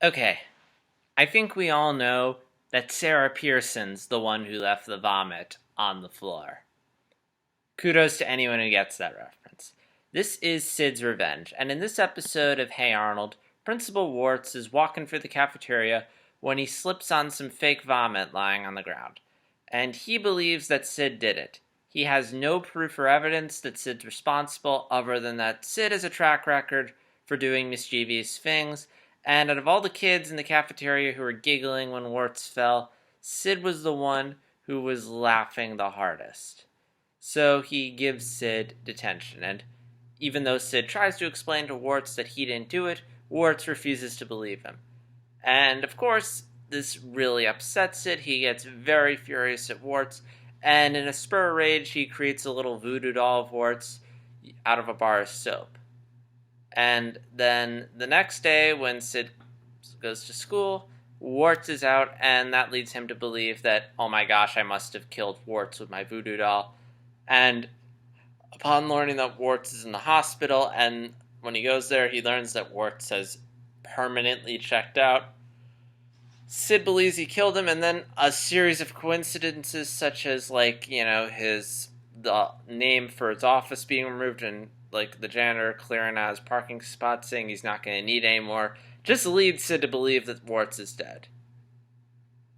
Okay, I think we all know that Sarah Pearson's the one who left the vomit on the floor. Kudos to anyone who gets that reference. This is Sid's revenge, and in this episode of Hey Arnold, Principal Warts is walking through the cafeteria when he slips on some fake vomit lying on the ground. And he believes that Sid did it. He has no proof or evidence that Sid's responsible, other than that Sid has a track record for doing mischievous things, and out of all the kids in the cafeteria who were giggling when Warts fell, Sid was the one who was laughing the hardest. So he gives Sid detention, and even though Sid tries to explain to Warts that he didn't do it, Warts refuses to believe him. And of course, this really upsets Sid. He gets very furious at Warts, and in a spur of rage, he creates a little voodoo doll of Warts out of a bar of soap. And then the next day, when Sid goes to school, Warts is out, and that leads him to believe that, oh my gosh, I must have killed Warts with my voodoo doll. And upon learning that Warts is in the hospital, and when he goes there, he learns that Warts has permanently checked out. Sid believes he killed him, and then a series of coincidences, such as, the name for his office being removed, and the janitor clearing out his parking spot, saying he's not going to need any more, just leads Sid to believe that Warts is dead.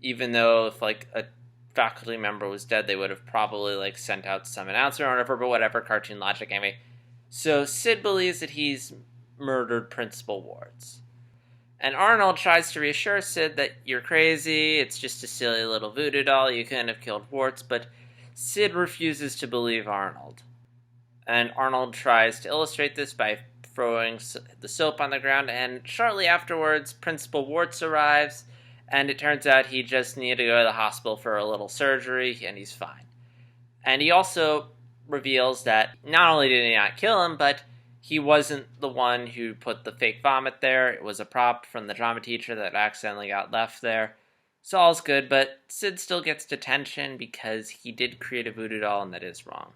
Even though if a faculty member was dead, they would have probably sent out some announcer or whatever, but whatever, cartoon logic anyway. So Sid believes that he's murdered Principal Warts. And Arnold tries to reassure Sid that you're crazy, it's just a silly little voodoo doll, you couldn't have killed Warts, but Sid refuses to believe Arnold. And Arnold tries to illustrate this by throwing the soap on the ground, and shortly afterwards, Principal Warts arrives, and it turns out he just needed to go to the hospital for a little surgery, and he's fine. And he also reveals that not only did he not kill him, but he wasn't the one who put the fake vomit there. It was a prop from the drama teacher that accidentally got left there. So all's good, but Sid still gets detention because he did create a voodoo doll, and that is wrong.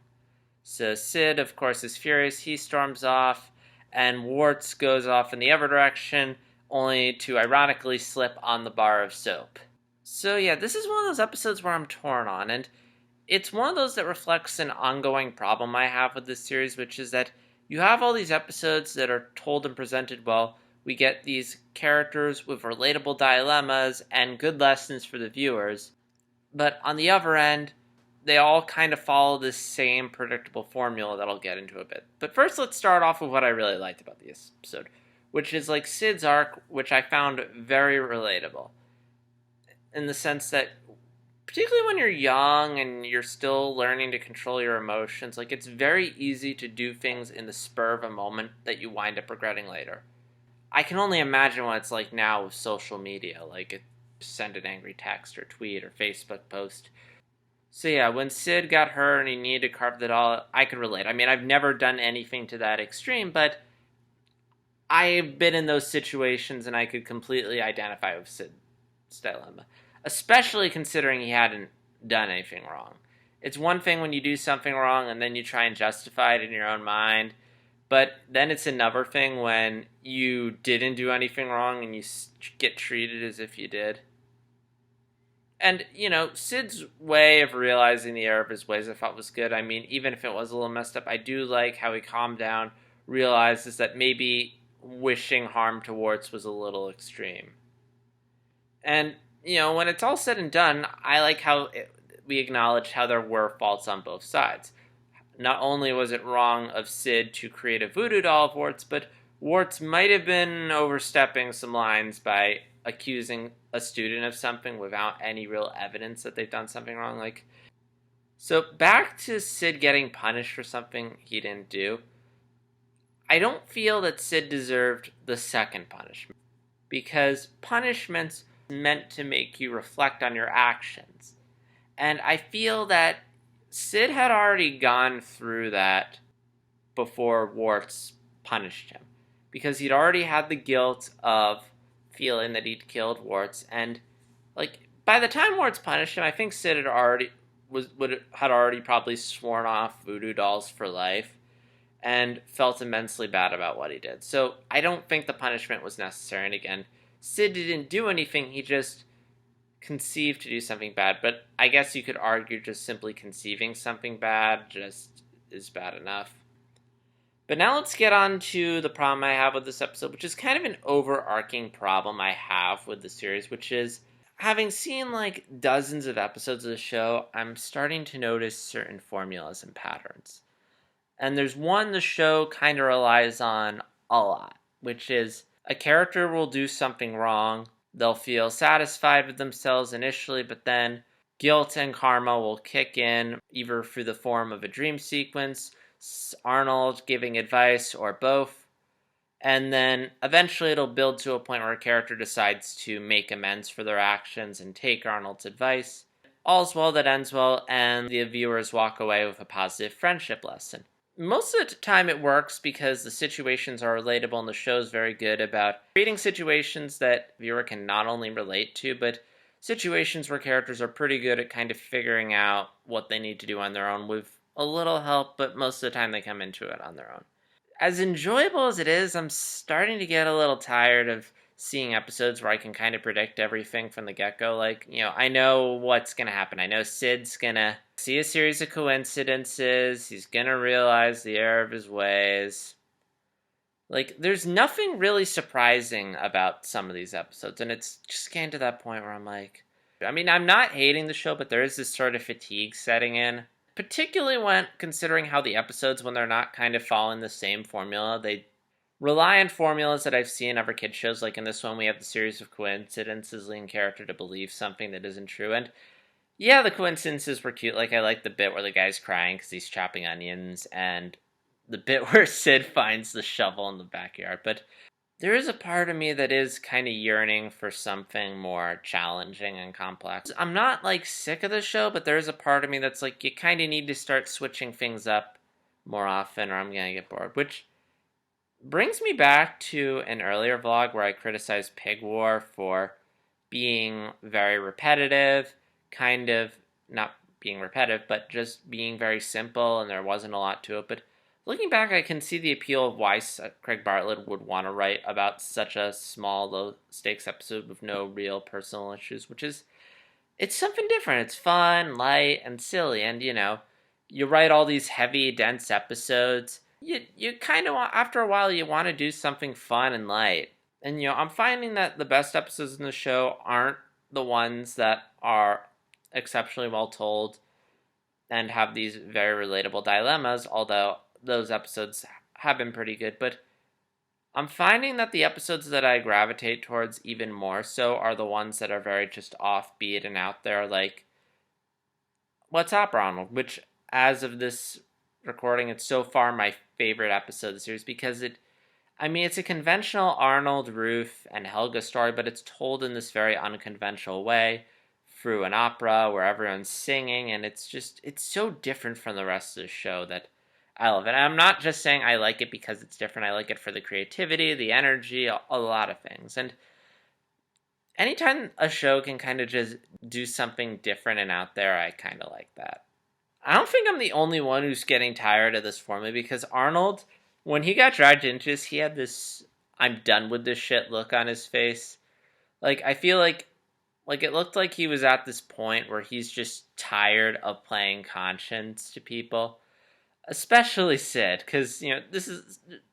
So Sid, of course, is furious. He storms off, and Warts goes off in the other direction, only to ironically slip on the bar of soap. So yeah, this is one of those episodes where I'm torn on, and it's one of those that reflects an ongoing problem I have with this series, which is that you have all these episodes that are told and presented well. We get these characters with relatable dilemmas and good lessons for the viewers, but on the other end, they all kind of follow this same predictable formula that I'll get into a bit. But first, let's start off with what I really liked about this episode, which is Sid's arc, which I found very relatable. In the sense that, particularly when you're young and you're still learning to control your emotions, it's very easy to do things in the spur of a moment that you wind up regretting later. I can only imagine what it's like now with social media, send an angry text or tweet or Facebook post. So yeah, when Sid got hurt and he needed to carve the doll, I could relate. I mean, I've never done anything to that extreme, but I've been in those situations and I could completely identify with Sid's dilemma. Especially considering he hadn't done anything wrong. It's one thing when you do something wrong and then you try and justify it in your own mind, but then it's another thing when you didn't do anything wrong and you get treated as if you did. And, Sid's way of realizing the error of his ways I thought was good. I mean, even if it was a little messed up, I do like how he calmed down, realizes that maybe wishing harm to Warts was a little extreme. And, when it's all said and done, I like how we acknowledge how there were faults on both sides. Not only was it wrong of Sid to create a voodoo doll of Warts, but Warts might have been overstepping some lines by accusing a student of something without any real evidence that they've done something wrong. So back to Sid getting punished for something he didn't do. I don't feel that Sid deserved the second punishment, because punishments meant to make you reflect on your actions. And I feel that Sid had already gone through that before Warts punished him, because he'd already had the guilt of feeling that he'd killed Warts, and by the time Warts punished him, I think Sid had already probably sworn off voodoo dolls for life and felt immensely bad about what he did. So I don't think the punishment was necessary, and again, Sid didn't do anything, he just conceived to do something bad. But I guess you could argue just simply conceiving something bad just is bad enough. But now let's get on to the problem I have with this episode, which is kind of an overarching problem I have with the series, which is having seen like dozens of episodes of the show, I'm starting to notice certain formulas and patterns. And there's one the show kind of relies on a lot, which is a character will do something wrong, they'll feel satisfied with themselves initially, but then guilt and karma will kick in, either through the form of a dream sequence, Arnold giving advice, or both. And then eventually it'll build to a point where a character decides to make amends for their actions and take Arnold's advice. All's well that ends well, and the viewers walk away with a positive friendship lesson. Most of the time it works because the situations are relatable and the show is very good about creating situations that viewer can not only relate to, but situations where characters are pretty good at kind of figuring out what they need to do on their own with a little help, but most of the time they come into it on their own. As enjoyable as it is, I'm starting to get a little tired of seeing episodes where I can kind of predict everything from the get-go. Like, I know what's going to happen. I know Sid's going to see a series of coincidences. He's going to realize the error of his ways. Like, there's nothing really surprising about some of these episodes. And it's just getting to that point where I'm like, I'm not hating the show, but there is this sort of fatigue setting in. Particularly when considering how the episodes, when they're not kind of following the same formula, they rely on formulas that I've seen in other kids shows. Like in this one, we have the series of coincidences leading character to believe something that isn't true. And yeah, the coincidences were cute. Like I like the bit where the guy's crying because he's chopping onions, and the bit where Sid finds the shovel in the backyard. But there is a part of me that is kind of yearning for something more challenging and complex. I'm not like sick of the show, but there is a part of me that's like, you kind of need to start switching things up more often or I'm going to get bored. Which brings me back to an earlier vlog where I criticized Pig War for being very repetitive, kind of not being repetitive, but just being very simple and there wasn't a lot to it. But looking back, I can see the appeal of why Craig Bartlett would want to write about such a small, low-stakes episode with no real personal issues, which is, it's something different. It's fun, light, and silly, and, you write all these heavy, dense episodes. You kind of want, after a while, you want to do something fun and light. And, I'm finding that the best episodes in the show aren't the ones that are exceptionally well told and have these very relatable dilemmas, although those episodes have been pretty good. But I'm finding that the episodes that I gravitate towards even more so are the ones that are very just offbeat and out there, like What's Up, Arnold, which as of this recording, it's so far my favorite episode of the series because it's a conventional Arnold, Ruth, and Helga story, but it's told in this very unconventional way through an opera where everyone's singing, and it's so different from the rest of the show that I love it. And I'm not just saying I like it because it's different. I like it for the creativity, the energy, a lot of things. And anytime a show can kind of just do something different and out there, I kind of like that. I don't think I'm the only one who's getting tired of this formula because Arnold, when he got dragged into this, he had this I'm done with this shit look on his face. Like, I feel like it looked like he was at this point where he's just tired of playing conscience to people. Especially Sid, because,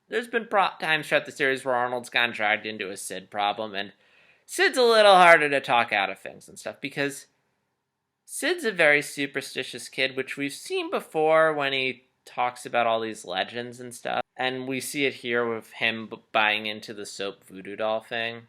there's been times throughout the series where Arnold's gotten dragged into a Sid problem, and Sid's a little harder to talk out of things and stuff, because Sid's a very superstitious kid, which we've seen before when he talks about all these legends and stuff, and we see it here with him buying into the soap voodoo doll thing.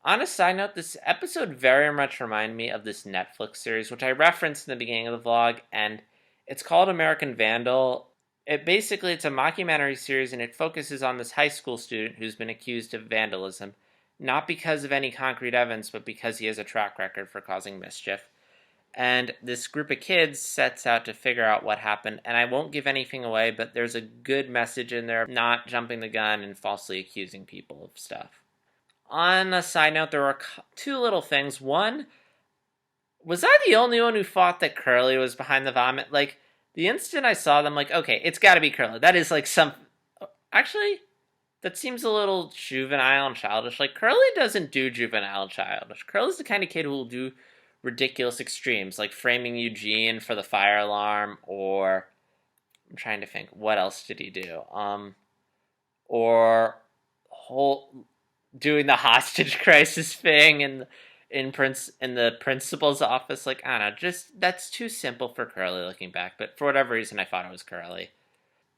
On a side note, this episode very much reminded me of this Netflix series, which I referenced in the beginning of the vlog, and it's called American Vandal. It's a mockumentary series, and it focuses on this high school student who's been accused of vandalism, not because of any concrete evidence, but because he has a track record for causing mischief. And this group of kids sets out to figure out what happened, and I won't give anything away, but there's a good message in there, not jumping the gun and falsely accusing people of stuff. On a side note, there were two little things. One, was I the only one who thought that Curly was behind the vomit? Like, the instant I saw them, like, okay, it's gotta be Curly. That is, like, Actually, that seems a little juvenile and childish. Like, Curly doesn't do juvenile and childish. Curly's the kind of kid who will do ridiculous extremes, like framing Eugene for the fire alarm, or I'm trying to think, what else did he do? Or whole doing the hostage crisis thing in the principal's office. Like, I don't know, just that's too simple for Curly looking back. But for whatever reason, I thought it was Curly.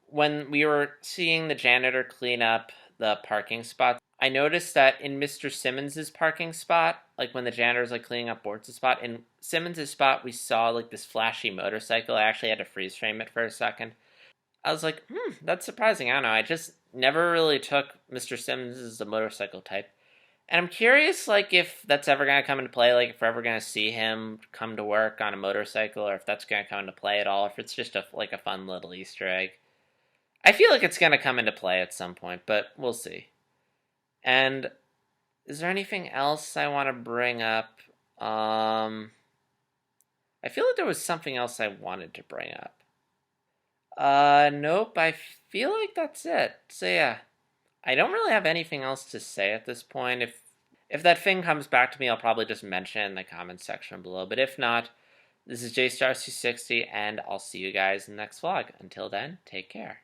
When we were seeing the janitor clean up the parking spots, I noticed that in Mr. Simmons's parking spot, like when the janitor's like cleaning up Bort's spot, in Simmons's spot we saw like this flashy motorcycle. I actually had to freeze frame it for a second. I was like, that's surprising. I don't know. I just never really took Mr. Simmons as a motorcycle type. And I'm curious, like, if that's ever going to come into play, like, if we're ever going to see him come to work on a motorcycle, or if that's going to come into play at all, if it's just like a fun little Easter egg. I feel like it's going to come into play at some point, but we'll see. And is there anything else I want to bring up? I feel like there was something else I wanted to bring up. Nope, I feel like that's it. So yeah, I don't really have anything else to say at this point. If that thing comes back to me, I'll probably just mention it in the comments section below. But if not, this is JStar260, and I'll see you guys in the next vlog. Until then, take care.